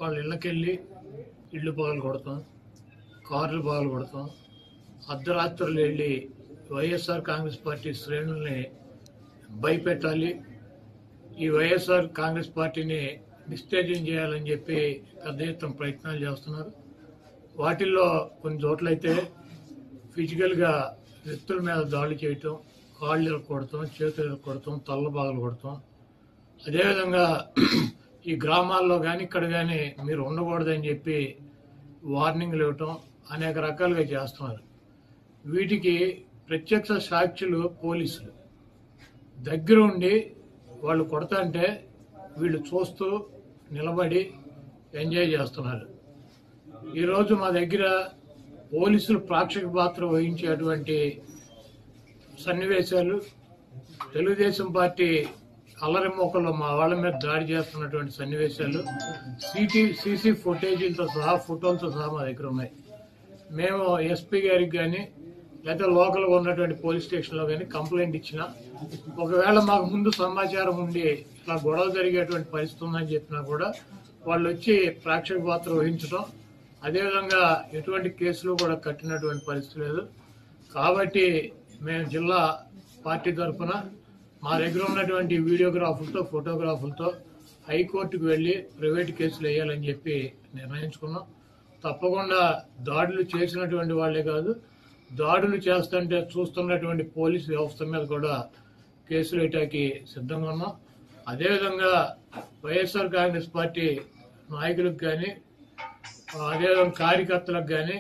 వాళ్ళ ఇళ్ళకెళ్ళి ఇళ్ళు పగలు కొడతాం, కార్లు పగలు కొడతాం, అర్ధరాత్రులు వెళ్ళి వైఎస్ఆర్ కాంగ్రెస్ పార్టీ శ్రేణుల్ని భయపెట్టాలి, ఈ వైఎస్ఆర్ కాంగ్రెస్ పార్టీని నిస్తేజం చేయాలని చెప్పి పెద్ద ఎత్తున ప్రయత్నాలు చేస్తున్నారు. వాటిల్లో కొన్ని చోట్లయితే ఫిజికల్గా వ్యక్తుల మీద దాడి చేయటం, కాళ్ళు ఇరక్కొడతాం, చేతులు ఇరక్కొడతాం, తల్ల బాగలు కొడతాం. అదేవిధంగా ఈ గ్రామాల్లో కానీ ఇక్కడ కానీ మీరు ఉండకూడదని చెప్పి వార్నింగ్లు ఇవ్వటం అనేక రకాలుగా చేస్తున్నారు. వీటికి ప్రత్యక్ష సాక్షులు పోలీసులు దగ్గర ఉండి వాళ్ళు కొడతాంటే వీళ్ళు చూస్తూ నిలబడి ఎంజాయ్ చేస్తున్నారు. ఈరోజు మా దగ్గర పోలీసులు ప్రేక్షక పాత్ర వహించేటువంటి సన్నివేశాలు, తెలుగుదేశం పార్టీ అల్లరి మోకల్లో మా వాళ్ళ మీద దాడి చేస్తున్నటువంటి సన్నివేశాలు సీసీ ఫుటేజీలతో సహా, ఫోటోలతో సహా మా దగ్గర ఉన్నాయి. మేము ఎస్పీ గారికి కానీ లేదా లోకల్గా ఉన్నటువంటి పోలీస్ స్టేషన్లో కానీ కంప్లైంట్ ఇచ్చినా, ఒకవేళ మాకు ముందు సమాచారం ఉండి ఇట్లా గొడవ జరిగేటువంటి పరిస్థితి ఉందని చెప్పినా కూడా వాళ్ళు వచ్చి ప్రేక్షక పాత్ర వహించడం, అదేవిధంగా ఎటువంటి కేసులు కూడా కట్టినటువంటి పరిస్థితి లేదు. కాబట్టి మేము జిల్లా పార్టీ తరఫున మా దగ్గర ఉన్నటువంటి వీడియోగ్రాఫులతో, ఫోటోగ్రాఫులతో హైకోర్టుకు వెళ్లి ప్రైవేట్ కేసులు వేయాలని చెప్పి నిర్ణయించుకున్నాం. తప్పకుండా దాడులు చేసినటువంటి వాళ్లే కాదు, దాడులు చేస్తుంటే చూస్తున్నటువంటి పోలీసు వ్యవస్థ మీద కూడా కేసులు వేయటానికి సిద్ధంగా ఉన్నాం. అదేవిధంగా వైఎస్ఆర్ కాంగ్రెస్ పార్టీ నాయకులకు కానీ, అదేవిధంగా కార్యకర్తలకు కానీ